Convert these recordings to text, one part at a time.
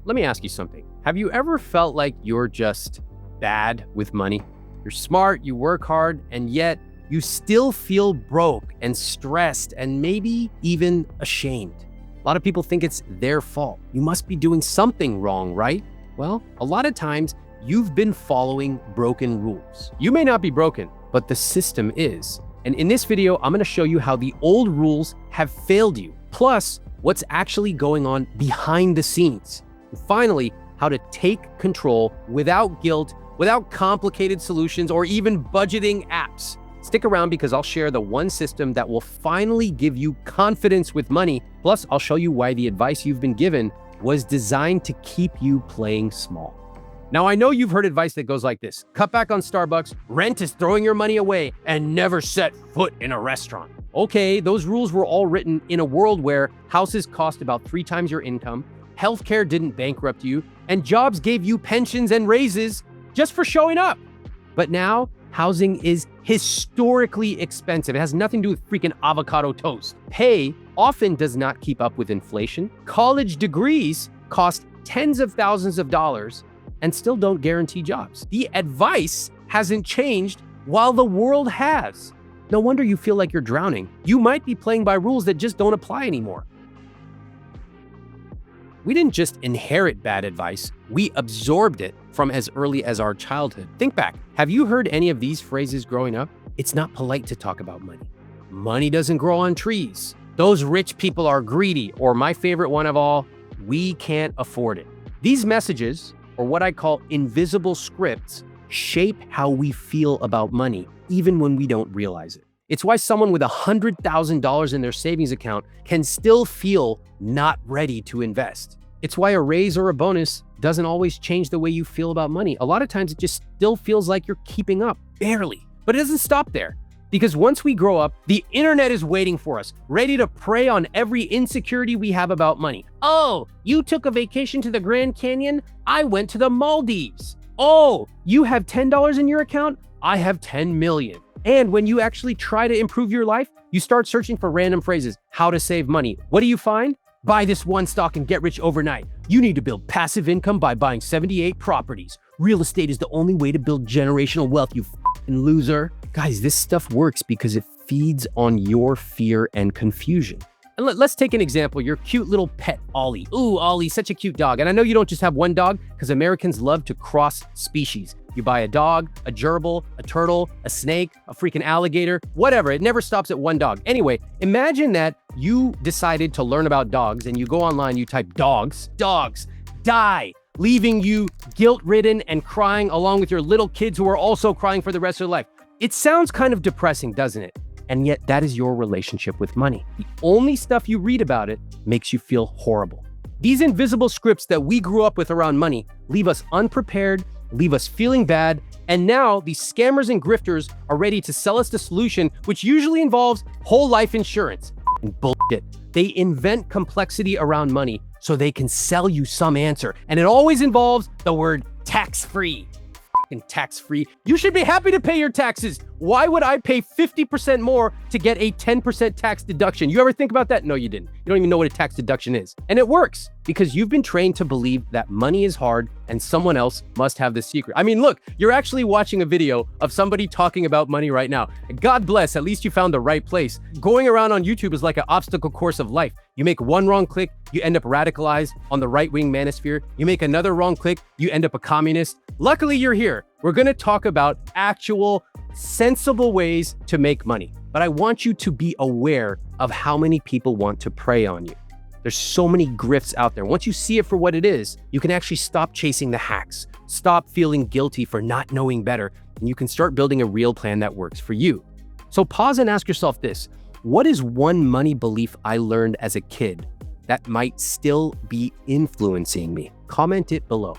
let me ask you something. Have you ever felt like you're just bad with money? You're smart, you work hard, and yet you still feel broke and stressed and maybe even ashamed. A lot of people think it's their fault. You must be doing something wrong, right? Well, a lot of times you've been following broken rules. You may not be broken, but the system is. And in this video, I'm gonna show you how the old rules have failed you, plus what's actually going on behind the scenes. And finally, how to take control without guilt, without complicated solutions, or even budgeting apps. Stick around because I'll share the one system that will finally give you confidence with money. Plus, I'll show you why the advice you've been given was designed to keep you playing small. Now, I know you've heard advice that goes like this: cut back on Starbucks, rent is throwing your money away, and never set foot in a restaurant. Okay, those rules were all written in a world where houses cost about 3 times your income, healthcare didn't bankrupt you, and jobs gave you pensions and raises just for showing up. But now, housing is historically expensive. It has nothing to do with freaking avocado toast. Pay often does not keep up with inflation. College degrees cost tens of thousands of dollars and still don't guarantee jobs. The advice hasn't changed while the world has. No wonder you feel like you're drowning. You might be playing by rules that just don't apply anymore. We didn't just inherit bad advice, we absorbed it from as early as our childhood. Think back, have you heard any of these phrases growing up? It's not polite to talk about money. Money doesn't grow on trees. Those rich people are greedy, or my favorite one of all, we can't afford it. These messages, or what I call invisible scripts, shape how we feel about money, even when we don't realize it. It's why someone with $100,000 in their savings account can still feel not ready to invest. It's why a raise or a bonus doesn't always change the way you feel about money. A lot of times it just still feels like you're keeping up, barely. But it doesn't stop there. Because once we grow up, the internet is waiting for us, ready to prey on every insecurity we have about money. Oh, you took a vacation to the Grand Canyon? I went to the Maldives. Oh, you have $10 in your account? I have 10 million. And when you actually try to improve your life, you start searching for random phrases. How to save money. What do you find? Buy this one stock and get rich overnight. You need to build passive income by buying 78 properties. Real estate is the only way to build generational wealth, you f***ing loser. Guys, this stuff works because it feeds on your fear and confusion. And let's take an example, your cute little pet, Ollie. Ooh, Ollie, such a cute dog. And I know you don't just have one dog, because Americans love to cross species. You buy a dog, a gerbil, a turtle, a snake, a freaking alligator, whatever. It never stops at one dog. Anyway, imagine that you decided to learn about dogs and you go online, you type dogs die, leaving you guilt-ridden and crying along with your little kids who are also crying for the rest of their life. It sounds kind of depressing, doesn't it? And yet that is your relationship with money. The only stuff you read about it makes you feel horrible. These invisible scripts that we grew up with around money leave us unprepared, leave us feeling bad, and now these scammers and grifters are ready to sell us the solution, which usually involves whole life insurance. And bullshit. They invent complexity around money so they can sell you some answer, and it always involves the word tax-free. Tax-free. You should be happy to pay your taxes. Why would I pay 50% more to get a 10% tax deduction? You ever think about that? No, you didn't. You don't even know what a tax deduction is. And it works because you've been trained to believe that money is hard and someone else must have the secret. I mean, look, you're actually watching a video of somebody talking about money right now. God bless, at least you found the right place. Going around on YouTube is like an obstacle course of life. You make one wrong click, you end up radicalized on the right-wing manosphere. You make another wrong click, you end up a communist. Luckily, you're here. We're gonna talk about actual sensible ways to make money. But I want you to be aware of how many people want to prey on you. There's so many grifts out there. Once you see it for what it is, you can actually stop chasing the hacks, stop feeling guilty for not knowing better, and you can start building a real plan that works for you. So pause and ask yourself this: what is one money belief I learned as a kid that might still be influencing me? Comment it below.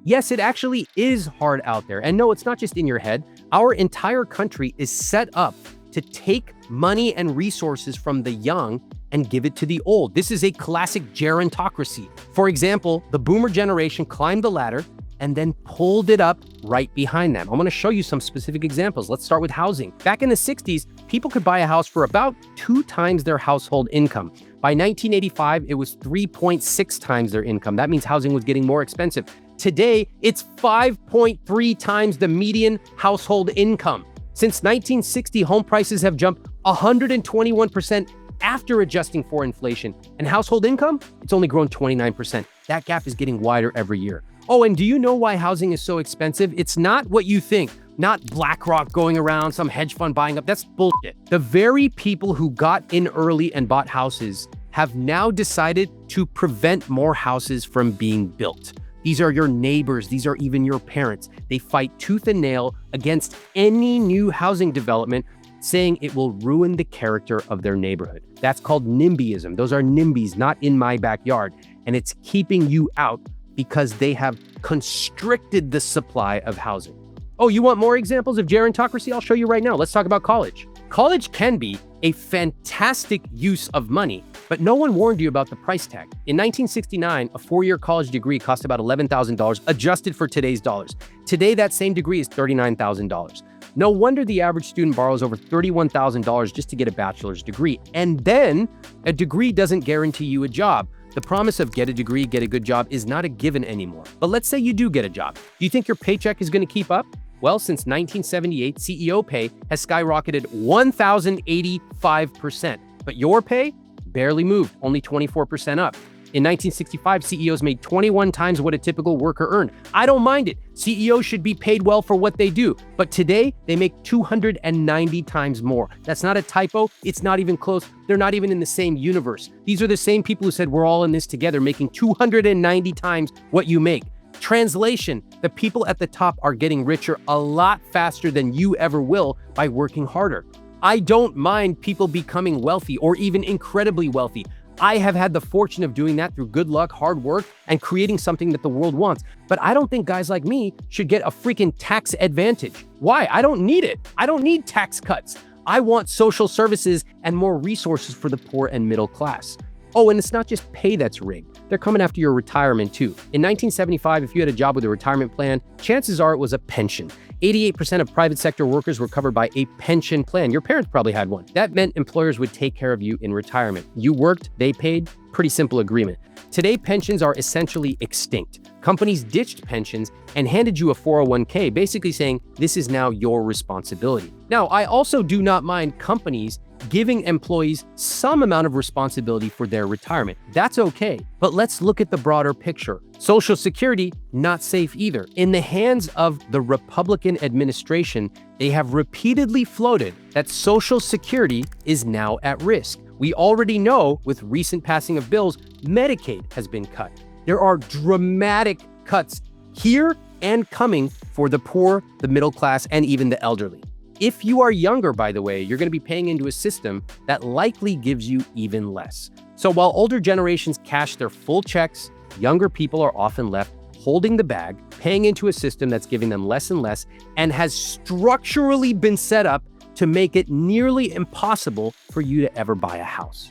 Yes, it actually is hard out there. And no, it's not just in your head. Our entire country is set up to take money and resources from the young and give it to the old. This is a classic gerontocracy. For example, the boomer generation climbed the ladder and then pulled it up right behind them. I'm gonna show you some specific examples. Let's start with housing. Back in the 60s, people could buy a house for about 2 times their household income. By 1985, it was 3.6 times their income. That means housing was getting more expensive. Today, it's 5.3 times the median household income. Since 1960, home prices have jumped 121% after adjusting for inflation. And household income, it's only grown 29%. That gap is getting wider every year. Oh, and do you know why housing is so expensive? It's not what you think. Not BlackRock going around, some hedge fund buying up. That's bullshit. The very people who got in early and bought houses have now decided to prevent more houses from being built. These are your neighbors. These are even your parents. They fight tooth and nail against any new housing development, saying it will ruin the character of their neighborhood. That's called NIMBYism. Those are NIMBYs, not in my backyard. And it's keeping you out because they have constricted the supply of housing. Oh, you want more examples of gerontocracy? I'll show you right now. Let's talk about college. College can be a fantastic use of money, but no one warned you about the price tag. In 1969, a four-year college degree cost about $11,000, adjusted for today's dollars. Today, that same degree is $39,000. No wonder the average student borrows over $31,000 just to get a bachelor's degree. And then, a degree doesn't guarantee you a job. The promise of get a degree, get a good job is not a given anymore. But let's say you do get a job. Do you think your paycheck is going to keep up? Well, since 1978, CEO pay has skyrocketed 1,085%. But your pay barely moved, only 24% up. In 1965, CEOs made 21 times what a typical worker earned. I don't mind it. CEOs should be paid well for what they do. But today, they make 290 times more. That's not a typo. It's not even close. They're not even in the same universe. These are the same people who said we're all in this together, making 290 times what you make. Translation, the people at the top are getting richer a lot faster than you ever will by working harder. I don't mind people becoming wealthy or even incredibly wealthy. I have had the fortune of doing that through good luck, hard work, and creating something that the world wants. But I don't think guys like me should get a freaking tax advantage. Why? I don't need it. I don't need tax cuts. I want social services and more resources for the poor and middle class. Oh, and it's not just pay that's rigged. They're coming after your retirement too. In 1975, if you had a job with a retirement plan, chances are it was a pension. 88% of private sector workers were covered by a pension plan. Your parents probably had one. That meant employers would take care of you in retirement. You worked, they paid. Pretty simple agreement. Today, pensions are essentially extinct. Companies ditched pensions and handed you a 401k, basically saying this is now your responsibility. Now, I also do not mind companies giving employees some amount of responsibility for their retirement. That's okay. But let's look at the broader picture. Social Security, not safe either. In the hands of the Republican administration, they have repeatedly floated that Social Security is now at risk. We already know with recent passing of bills, Medicaid has been cut. There are dramatic cuts here and coming for the poor, the middle class, and even the elderly. If you are younger, by the way, you're going to be paying into a system that likely gives you even less. So while older generations cash their full checks, younger people are often left holding the bag, paying into a system that's giving them less and less, and has structurally been set up to make it nearly impossible for you to ever buy a house.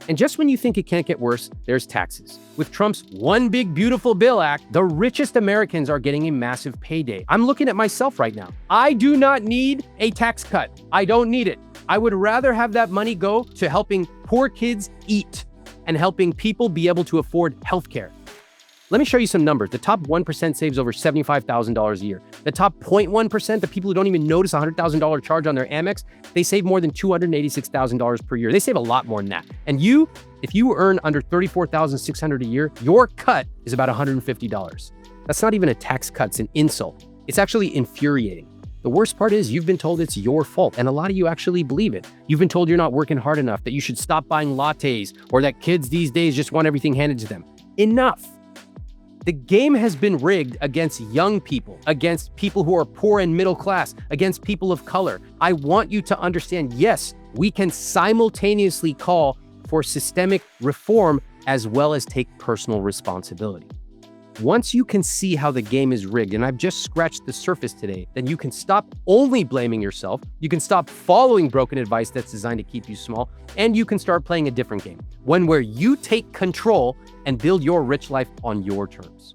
And just when you think it can't get worse, there's taxes. With Trump's One Big Beautiful Bill Act, the richest Americans are getting a massive payday. I'm looking at myself right now. I do not need a tax cut. I don't need it. I would rather have that money go to helping poor kids eat and helping people be able to afford healthcare. Let me show you some numbers. The top 1% saves over $75,000 a year. The top 0.1%, the people who don't even notice a $100,000 charge on their Amex, they save more than $286,000 per year. They save a lot more than that. And you, if you earn under $34,600 a year, your cut is about $150. That's not even a tax cut, it's an insult. It's actually infuriating. The worst part is you've been told it's your fault, and a lot of you actually believe it. You've been told you're not working hard enough, that you should stop buying lattes, or that kids these days just want everything handed to them. Enough. The game has been rigged against young people, against people who are poor and middle class, against people of color. I want you to understand, yes, we can simultaneously call for systemic reform as well as take personal responsibility. Once you can see how the game is rigged, and I've just scratched the surface today, then you can stop only blaming yourself, you can stop following broken advice that's designed to keep you small, and you can start playing a different game, one where you take control and build your rich life on your terms.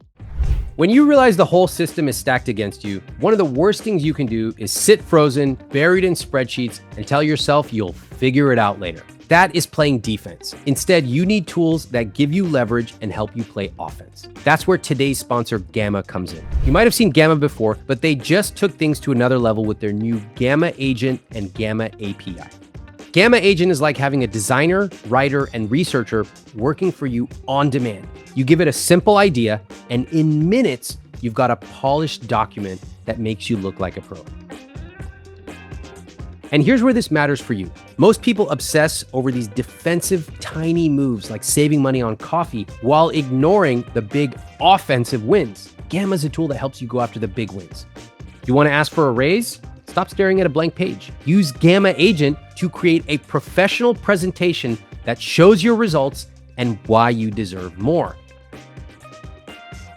When you realize the whole system is stacked against you, one of the worst things you can do is sit frozen, buried in spreadsheets, and tell yourself you'll figure it out later. That is playing defense. Instead, you need tools that give you leverage and help you play offense. That's where today's sponsor, Gamma, comes in. You might have seen Gamma before, but they just took things to another level with their new Gamma Agent and Gamma API. Gamma Agent is like having a designer, writer, and researcher working for you on demand. You give it a simple idea, and in minutes, you've got a polished document that makes you look like a pro. And here's where this matters for you. Most people obsess over these defensive, tiny moves like saving money on coffee while ignoring the big offensive wins. Gamma is a tool that helps you go after the big wins. You want to ask for a raise? Stop staring at a blank page. Use Gamma Agent to create a professional presentation that shows your results and why you deserve more.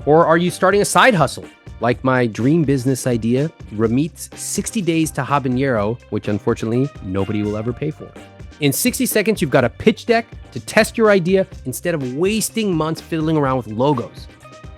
Or are you starting a side hustle? Like my dream business idea, Ramit's 60 Days to Habanero, which unfortunately nobody will ever pay for. In 60 seconds, you've got a pitch deck to test your idea instead of wasting months fiddling around with logos.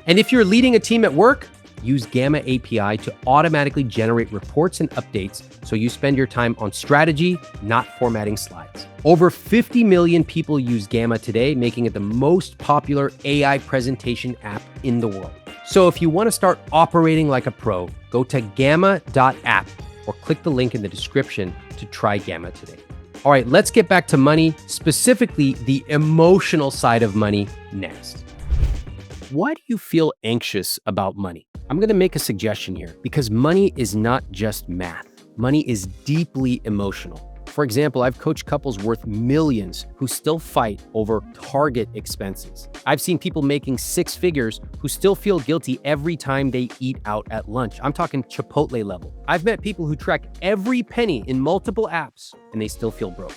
And if you're leading a team at work, use Gamma API to automatically generate reports and updates so you spend your time on strategy, not formatting slides. Over 50 million people use Gamma today, making it the most popular AI presentation app in the world. So if you want to start operating like a pro, go to gamma.app or click the link in the description to try Gamma today. All right, let's get back to money, specifically the emotional side of money next. Why do you feel anxious about money? I'm going to make a suggestion here because money is not just math. Money is deeply emotional. For example, I've coached couples worth millions who still fight over Target expenses. I've seen people making six figures who still feel guilty every time they eat out at lunch. I'm talking Chipotle level. I've met people who track every penny in multiple apps and they still feel broke.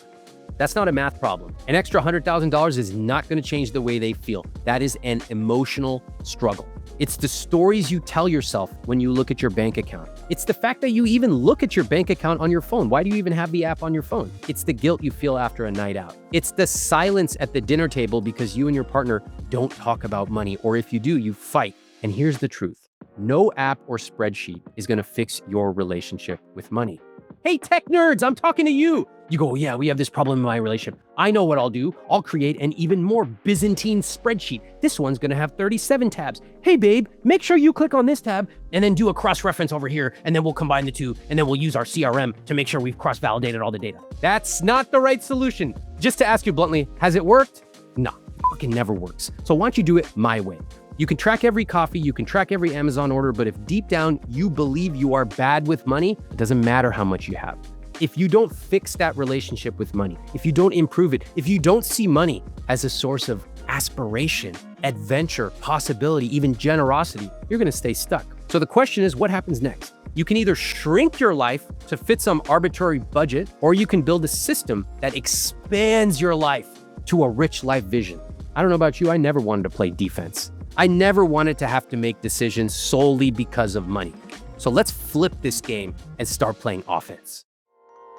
That's not a math problem. An extra $100,000 is not going to change the way they feel. That is an emotional struggle. It's the stories you tell yourself when you look at your bank account. It's the fact that you even look at your bank account on your phone. Why do you even have the app on your phone? It's the guilt you feel after a night out. It's the silence at the dinner table because you and your partner don't talk about money, or if you do, you fight. And here's the truth. No app or spreadsheet is going to fix your relationship with money. Hey, tech nerds, I'm talking to you. You go, yeah, we have this problem in my relationship. I know what I'll do. I'll create an even more Byzantine spreadsheet. This one's gonna have 37 tabs. Hey, babe, make sure you click on this tab and then do a cross-reference over here, and then we'll combine the two, and then we'll use our CRM to make sure we've cross-validated all the data. That's not the right solution. Just to ask you bluntly, has it worked? No, it fucking never works. So why don't you do it my way? You can track every coffee, you can track every Amazon order, but if deep down you believe you are bad with money, it doesn't matter how much you have. If you don't fix that relationship with money, if you don't improve it, if you don't see money as a source of aspiration, adventure, possibility, even generosity, you're gonna stay stuck. So the question is, what happens next? You can either shrink your life to fit some arbitrary budget, or you can build a system that expands your life to a rich life vision. I don't know about you, I never wanted to play defense. I never wanted to have to make decisions solely because of money. So let's flip this game and start playing offense.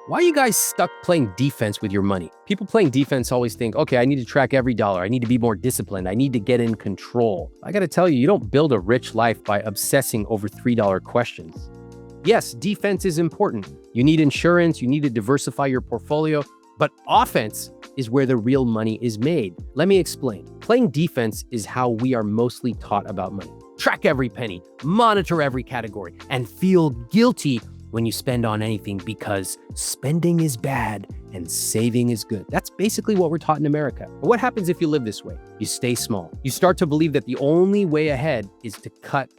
Why are you guys stuck playing defense with your money? People playing defense always think, okay, I need to track every dollar. I need to be more disciplined. I need to get in control. I gotta tell you, you don't build a rich life by obsessing over $3 questions. Yes, defense is important. You need insurance, you need to diversify your portfolio, but offense is where the real money is made. Let me explain. Playing defense is how we are mostly taught about money. Track every penny, monitor every category, and feel guilty when you spend on anything because spending is bad and saving is good. That's basically what we're taught in America. But what happens if you live this way? You stay small. You start to believe that the only way ahead is to cut.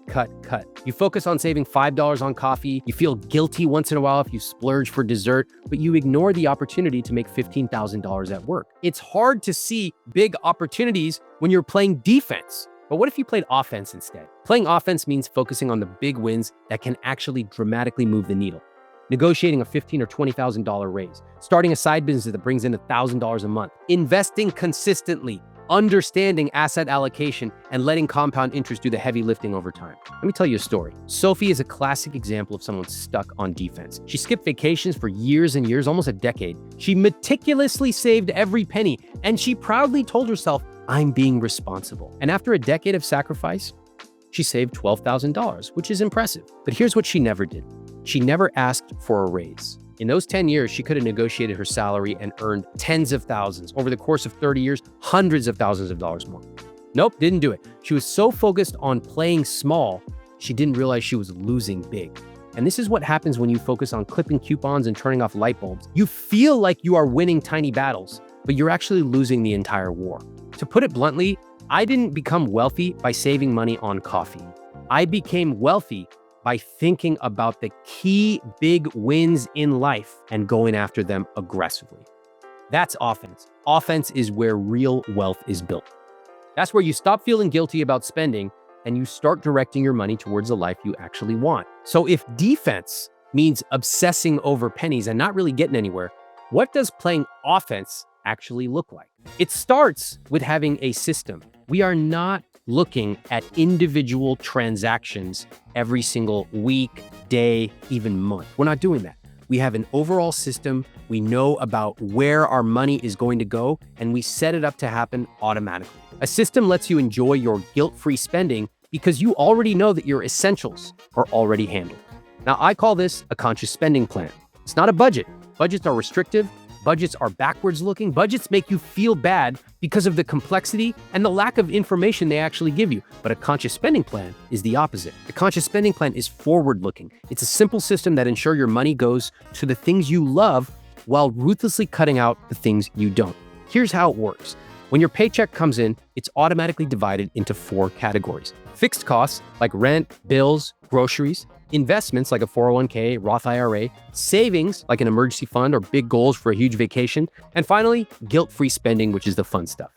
You focus on saving $5 on coffee. You feel guilty once in a while if you splurge for dessert, but you ignore the opportunity to make $15,000 at work. It's hard to see big opportunities when you're playing defense. But what if you played offense instead? Playing offense means focusing on the big wins that can actually dramatically move the needle. Negotiating a $15,000 or $20,000 raise, starting a side business that brings in $1,000 a month, investing consistently, understanding asset allocation, and letting compound interest do the heavy lifting over time. Let me tell you a story. Sophie is a classic example of someone stuck on defense. She skipped vacations for years and years, almost a decade. She meticulously saved every penny, and she proudly told herself, I'm being responsible. And after a decade of sacrifice, she saved $12,000, which is impressive. But here's what she never did. She never asked for a raise. In those 10 years, she could have negotiated her salary and earned tens of thousands. Over the course of 30 years, hundreds of thousands of dollars more. Nope, didn't do it. She was so focused on playing small, she didn't realize she was losing big. And this is what happens when you focus on clipping coupons and turning off light bulbs. You feel like you are winning tiny battles, but you're actually losing the entire war. To put it bluntly, I didn't become wealthy by saving money on coffee. I became wealthy by thinking about the key big wins in life and going after them aggressively. That's offense. Offense is where real wealth is built. That's where you stop feeling guilty about spending and you start directing your money towards the life you actually want. So if defense means obsessing over pennies and not really getting anywhere, what does playing offense actually look like? It starts with having a system. We are not looking at individual transactions every single week, day, even month. We're not doing that. We have an overall system. We know about where our money is going to go, and we set it up to happen automatically. A system lets you enjoy your guilt-free spending because you already know that your essentials are already handled. Now, I call this a conscious spending plan. It's not a budget. Budgets are restrictive. Budgets are backwards looking. Budgets make you feel bad because of the complexity and the lack of information they actually give you. But a conscious spending plan is the opposite. A conscious spending plan is forward looking. It's a simple system that ensures your money goes to the things you love while ruthlessly cutting out the things you don't. Here's how it works. When your paycheck comes in, it's automatically divided into 4 categories. Fixed costs like rent, bills, groceries, investments like a 401k, Roth IRA, savings like an emergency fund or big goals for a huge vacation, and finally, guilt-free spending, which is the fun stuff.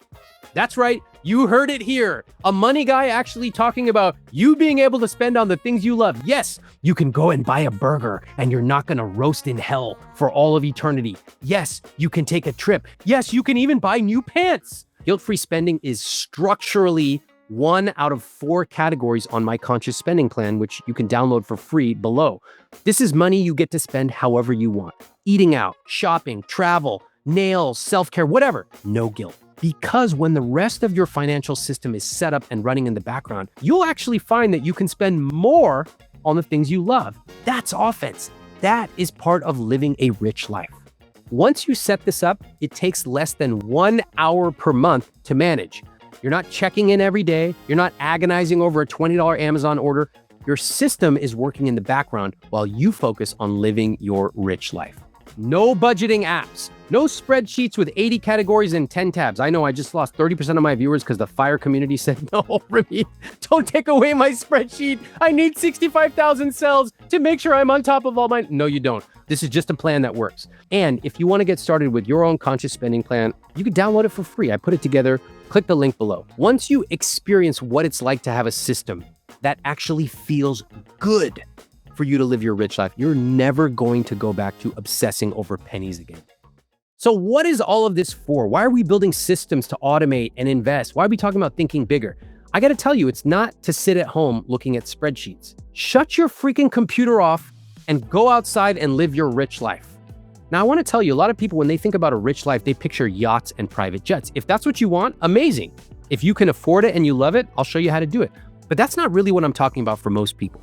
That's right, you heard it here. A money guy actually talking about you being able to spend on the things you love. Yes, you can go and buy a burger and you're not gonna roast in hell for all of eternity. Yes, you can take a trip. Yes, you can even buy new pants. Guilt-free spending is structurally 1 out of 4 categories on my conscious spending plan, which you can download for free below. This is money you get to spend however you want. Eating out, shopping, travel, nails, self-care, whatever. No guilt. Because when the rest of your financial system is set up and running in the background, you'll actually find that you can spend more on the things you love. That's offense. That is part of living a rich life. Once you set this up, it takes less than 1 hour per month to manage. You're not checking in every day. You're not agonizing over a $20 Amazon order. Your system is working in the background while you focus on living your rich life. No budgeting apps, no spreadsheets with 80 categories and 10 tabs. I know I just lost 30% of my viewers because the FIRE community said, no, Ramit, don't take away my spreadsheet. I need 65,000 cells to make sure I'm on top of all my... No, you don't. This is just a plan that works. And if you want to get started with your own conscious spending plan, you can download it for free. I put it together. Click the link below. Once you experience what it's like to have a system that actually feels good for you to live your rich life, you're never going to go back to obsessing over pennies again. So what is all of this for? Why are we building systems to automate and invest? Why are we talking about thinking bigger? I got to tell you, it's not to sit at home looking at spreadsheets. Shut your freaking computer off and go outside and live your rich life. Now, I want to tell you, a lot of people, when they think about a rich life, they picture yachts and private jets. If that's what you want, amazing. If you can afford it and you love it, I'll show you how to do it. But that's not really what I'm talking about for most people.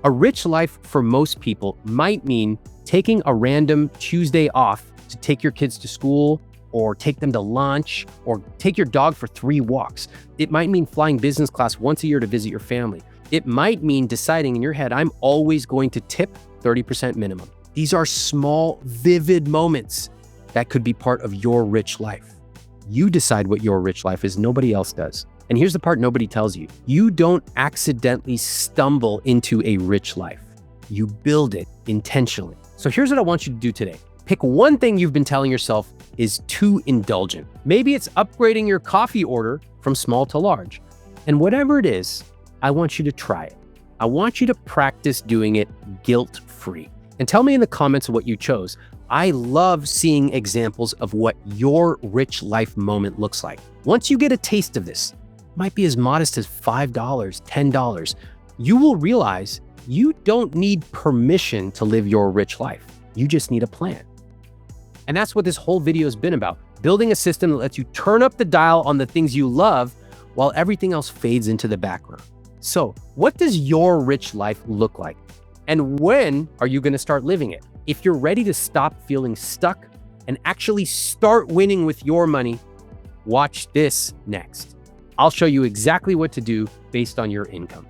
A rich life for most people might mean taking a random Tuesday off to take your kids to school or take them to lunch or take your dog for 3 walks. It might mean flying business class once a year to visit your family. It might mean deciding in your head, I'm always going to tip 30% minimum. These are small, vivid moments that could be part of your rich life. You decide what your rich life is, nobody else does. And here's the part nobody tells you. You don't accidentally stumble into a rich life. You build it intentionally. So here's what I want you to do today. Pick one thing you've been telling yourself is too indulgent. Maybe it's upgrading your coffee order from small to large. And whatever it is, I want you to try it. I want you to practice doing it guilt-free. And tell me in the comments what you chose. I love seeing examples of what your rich life moment looks like. Once you get a taste of this, it might be as modest as $5, $10, you will realize you don't need permission to live your rich life. You just need a plan. And that's what this whole video has been about, building a system that lets you turn up the dial on the things you love while everything else fades into the background. So what does your rich life look like? And when are you going to start living it? If you're ready to stop feeling stuck and actually start winning with your money, watch this next. I'll show you exactly what to do based on your income.